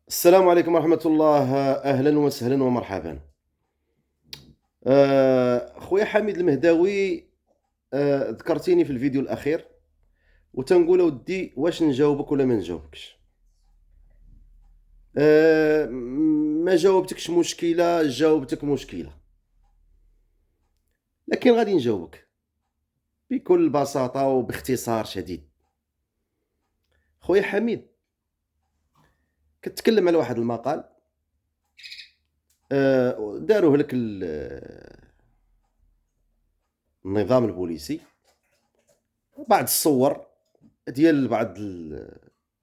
السلام عليكم ورحمة الله، أهلا وسهلا ومرحبا. خويا حميد المهداوي، ذكرتيني في الفيديو الأخير وتنقول أودي واش نجاوبك ولا ما نجاوبكش. ما جاوبتكش مشكلة، جاوبتك مشكلة، لكن غادي نجاوبك بكل بساطة وباختصار شديد. خويا حميد، كتكلم على واحد المقال، داروه لك النظام البوليسي، بعض الصور ديال بعض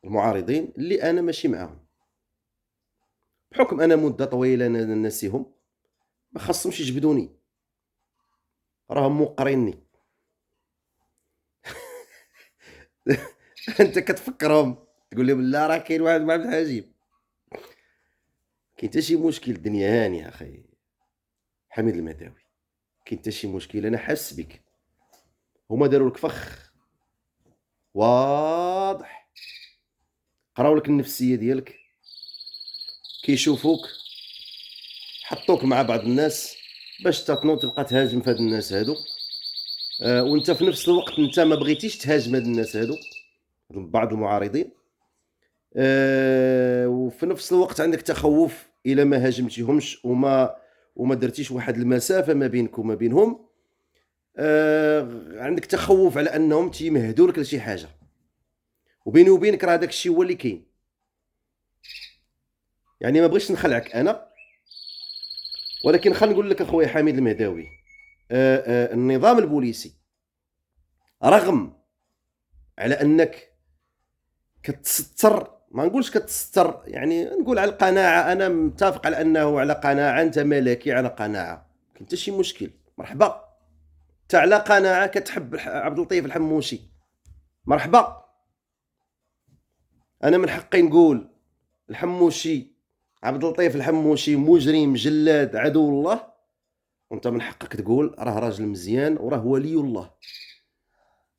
المعارضين اللي أنا ماشي معاهم، بحكم أنا مدة طويلة ناسيهم، ما خاصهمش يجبدوني، راهم موقرينّي. أنت كتفكرهم، تقول لهم لا راه كاين واحد مع عبد الحجيب، كاين حتى شي مشكل، الدنيا هانية أخي حميد المهداوي، كاين حتى شي مشكل، أنا حاس بك، هُما داروا لك فخ واضح، قراو لك النفسية ديالك، كيشوفوك، حطوك مع بعض الناس باش تنوض تبقى تهاجم في هاد الناس هادو. وأنت في نفس الوقت أنت ما بغيتيش تهاجم هاد الناس هادو، بعض المعارضين، وفي نفس الوقت عندك تخوّف إلا ما هاجمتيهمش وما درتيش واحد المسافة ما بينك وما بينهم، عندك تخوّف على أنهم تيمهدوا لك لشي حاجة، وبيني وبينك راه داك الشيء هو اللي كاين. يعني ما بغيتش نخلعك أنا، ولكن خلّيني نقول لك أخويا حميد المهداوي، النظام البوليسي رغم على أنك كتستر، ما نقولش كتستر، يعني نقول على القناعة، أنا متّفق على أنه على قناعة، أنت ملكي على قناعة، ما كاين حتى شي مشكل، مرحبا. أنت على قناعة كتحب عبد اللطيف الحموشي، مرحبا. أنا من حقي نقول الحموشي، عبد اللطيف الحموشي مجرم، جلاد، عدو الله، وأنت من حقك تقول راه راجل مزيان وراه ولي الله.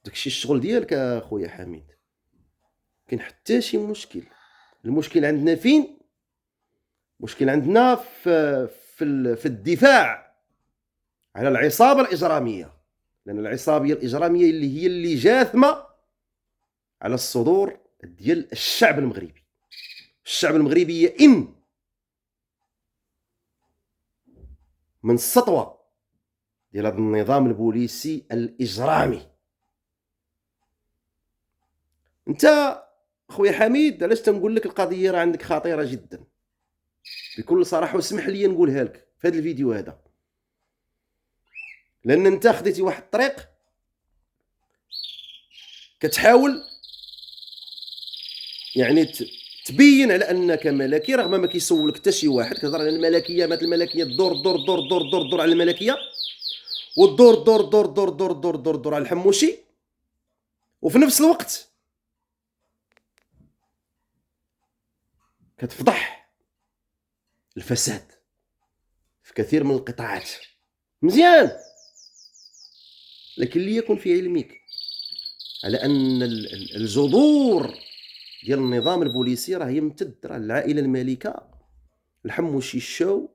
داك الشي الشغل ديالك أخويا حميد، ما كاين حتى شي مشكل. المشكل عندنا فين؟ المشكل عندنا في الدفاع على العصابة الإجرامية، لأن العصابة الإجرامية اللي جاثمة على الصدور ديال الشعب المغربي. الشعب المغربي يئن من السطوة ديال هذا النظام البوليسي الإجرامي. أنت خويا حميد، علاش تنقول لك القضية راه عندك خطيرة جدًا، بكل صراحة، واسمح لي نقولها لك في هذا الفيديو هذا، لأن أنت خديتي واحد الطريق كتحاول يعني تبين على أنك ملكي، رغم ما كيسولك حتى شي واحد، كتهضر على الملكية، مات الملكية، دور دور دور دور دور دور على الملكية، والدور دور دور دور دور دور دور دور على الحموشي، وفي نفس الوقت كتفضح الفساد في كثير من القطاعات. مزيان، لكن ليكن في علمك على أن الجذور ديال النظام البوليسي راه يمتد، راه العائلة المالكة، الحموشي، الشاو،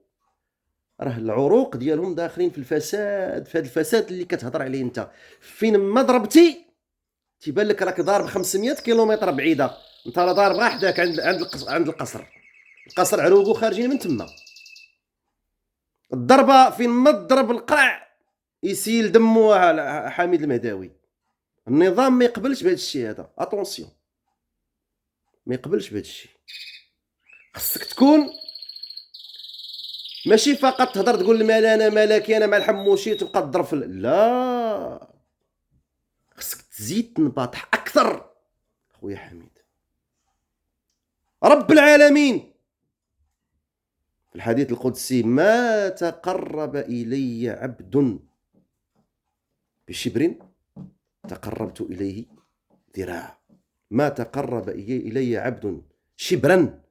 راه العروق ديالهم داخلين في الفساد، في هذا الفساد اللي كتهضر عليه أنت. فين ما ضربتي تيبان لك راك ضارب 500 كيلومتر بعيدة، أنت راه ضارب غير حداك عند القصر، القصر عروقو خارجين من تما. الضربة فين ما تضرب القرع يسيل دمو حميد المهداوي. النظام ما يقبلش بهذا الشيء هذا، اتونسيون، ما يقبلش بهذا الشيء. خصك تكون ماشي فقط تهضر تقول مال انا مالكي انا مع الحموشي تبقى تضرب لا، خصك تزيد تنبطح اكثر. خويا حميد، رب العالمين في الحديث القدسي: ما تقرب الي عبد بشبر تقربت اليه ذراع، ما تقرب الي عبد شبرا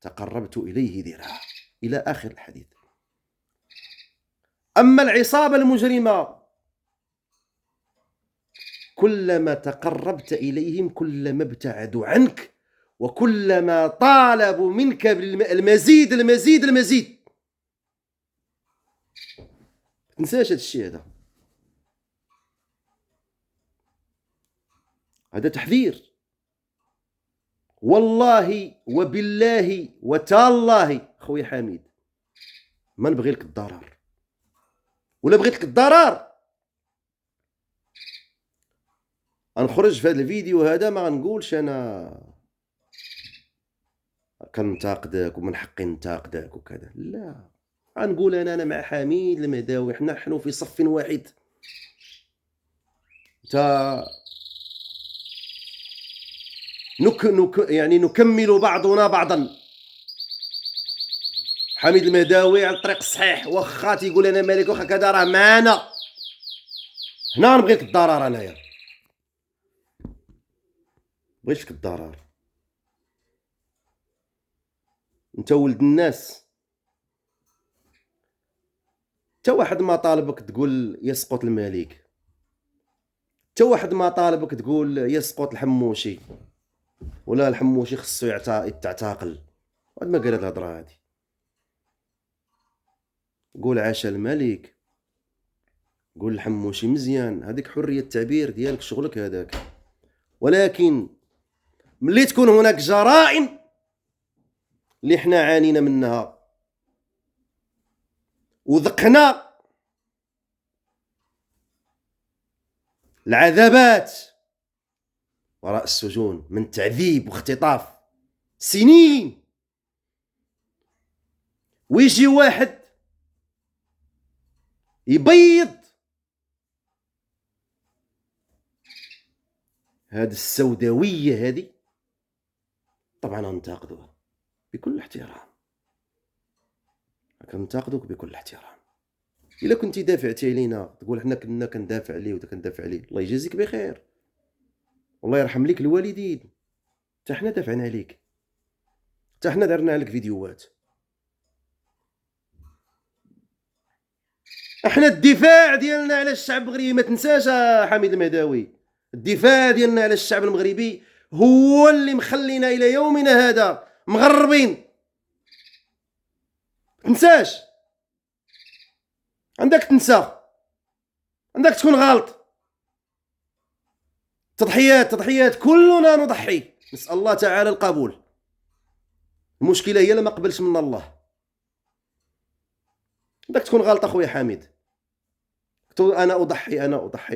تقربت اليه ذراع، الى اخر الحديث. اما العصابه المجرمه كلما تقربت إليهم كلما ابتعدوا عنك وكلما طالبوا منك المزيد المزيد المزيد. ما تنساش هذا الشيء هذا تحذير. والله وبالله وتالله خويا حميد ما نبغي لك الضرر، ولا بغيت لك الضرر غنخرج في هذا الفيديو هذا ما غنقولش انا كنتاقدك ومن حقي ننتقدك وكذا، لا، غنقول انا مع حميد المهداوي، نحن في صف واحد. يعني نكمل بعضنا بعضا. حميد المهداوي على الطريق الصحيح، واخا تيقول انا مالك واخا كذا، راه معانا هنا. نبغي لك الضرر انايا، بغيتش لك الضرر. انت ولد الناس، حتى واحد ما طالبك تقول يسقط الملك، حتى واحد ما طالبك تقول يسقط الحموشي ولا الحموشي خصو يتعتقل. واحد ما قال هاد الهضره هادي. قول عاشا الملك، قول الحموشي مزيان، هذيك حريه التعبير ديالك، شغلك هذاك. ولكن ملي تكون هناك جرائم اللي حنا عانينا منها وذقنا العذابات وراء السجون من تعذيب واختطاف سنين، ويجي واحد يبيض هذه السوداوية هذه، طبعا ننتقدوها بكل احترام، كنتقدوك بكل احترام. الا كنتي دافعتي علينا تقول حنا كنا كندافع عليه وكندافع عليه، الله يجازيك بخير، والله يرحم ليك الوالدين، حتى حنا دافعنا عليك، حتى حنا درنا لك فيديوهات. احنا الدفاع ديالنا على الشعب المغربي، ما تنساش حميد المهداوي، الدفاع ديالنا على الشعب المغربي هو اللي مخلينا الى يومنا هذا مغربين. تنساش، عندك تنسى، عندك تكون غلط. تضحيات كلنا نضحي، نسأل الله تعالى القبول. المشكلة هي لما قبلش من الله. عندك تكون غلط اخويا حميد، تقول انا اضحي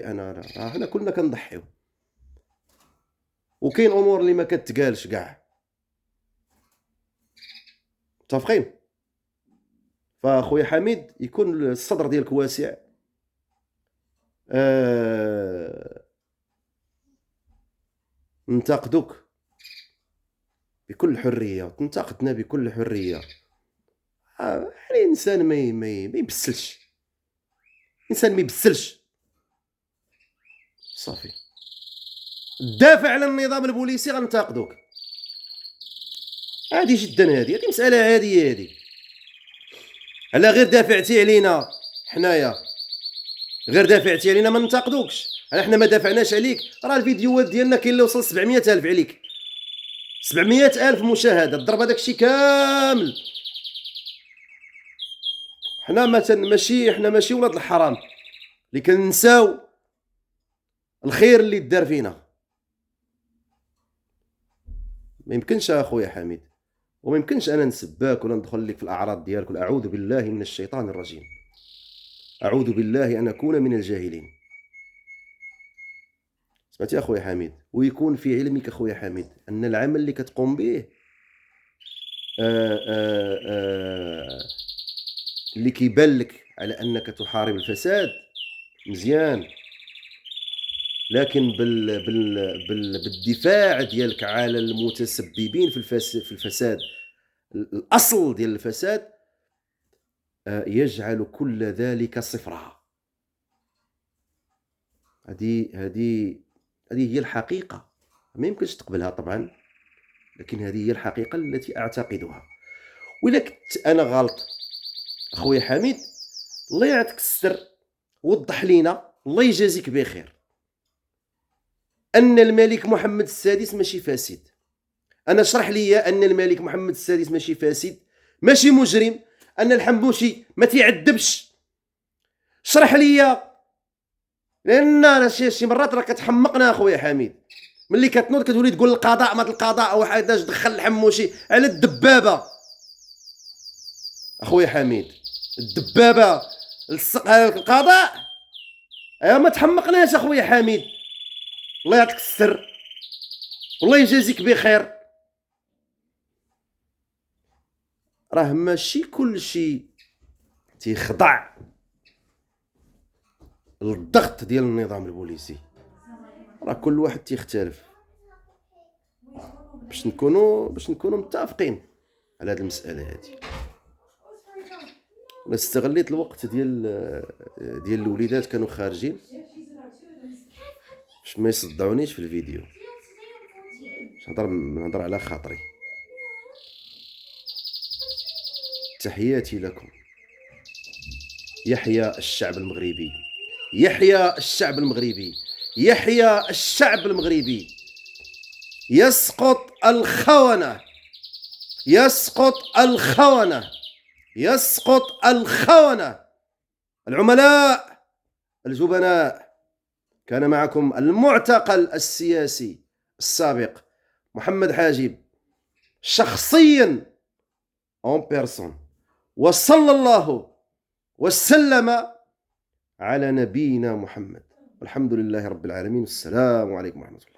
انا حنا كلنا كنضحيو، وكاين امور اللي ما كتقالش كاع. متفقين؟ فاخويا حميد يكون الصدر ديالك واسع، ننتقدوك بكل حريه وتنتقدنا بكل حريه. الانسان ما يبسلش، الانسان ما يبسلش صافي. دافع على النظام البوليسي غنتاقدوك، عادي جدا، هذه مساله عاديه. هذه على غير دافعتي علينا حنايا، غير دافعتي علينا ما ننتقدوكش. حنا ما دافعناش عليك، راه الفيديوهات ديالنا كاين اللي وصل 700,000 عليك، 700,000 مشاهده، ضرب هذاك الشيء كامل. حنا ماشي ولاد الحرام اللي كننساو الخير اللي دار فينا. ما يمكنش اخويا حميد، وما يمكنش انا نسباك ولا ندخل لك في الاعراض ديالك. اعوذ بالله من الشيطان الرجيم، اعوذ بالله ان اكون من الجاهلين. سمعتي اخويا حميد؟ ويكون في علمك اخويا حميد ان العمل اللي كتقوم به اللي كيبان لك على انك تحارب الفساد مزيان، لكن بالدفاع ديالك على المتسببين في الفساد، الاصل ديال الفساد يجعل كل ذلك صفرا. هذه هي الحقيقه، ما يمكنش تقبلها طبعا، لكن هذه هي الحقيقه التي اعتقدها. وإلا كنت انا غلط اخويا حميد، الله يعطيك الستر، وضح لينا، الله يجازيك بخير، ان الملك محمد السادس ماشي فاسد، انا شرح لي ان الملك محمد السادس ماشي فاسد، ماشي مجرم، ان الحموشي ما تيعذبش. شرح لي، لان انا شي مرات راه كتحمقنا اخويا حميد، ملي كتنوض كتولي تقول القضاء ما القضاء واحد دخل الحموشي على الدبابه. اخويا حميد الدبابه لصقها لك القضاء، ايوا ما تحمقناش اخويا حميد، الله يعطيك السر والله يجازيك بخير. راه ماشي كلشي تيخضع للضغط ديال النظام البوليسي، راه كل واحد تيختلف، باش نكونوا متفقين على هذه المساله هذه. انا استغليت الوقت ديال الوليدات كانوا خارجين باش ما يصدعونيش في الفيديو، باش نهضر على خاطري. تحياتي لكم. يحيى الشعب المغربي، يحيى الشعب المغربي، يحيى الشعب المغربي. يسقط الخونة، يسقط الخونة، يسقط الخونة، العملاء الجبناء. كان معكم المعتقل السياسي السابق محمد حاجب شخصيا اون بيرسون، وصلى الله وسلم على نبينا محمد، والحمد لله رب العالمين. السلام عليكم ورحمة الله.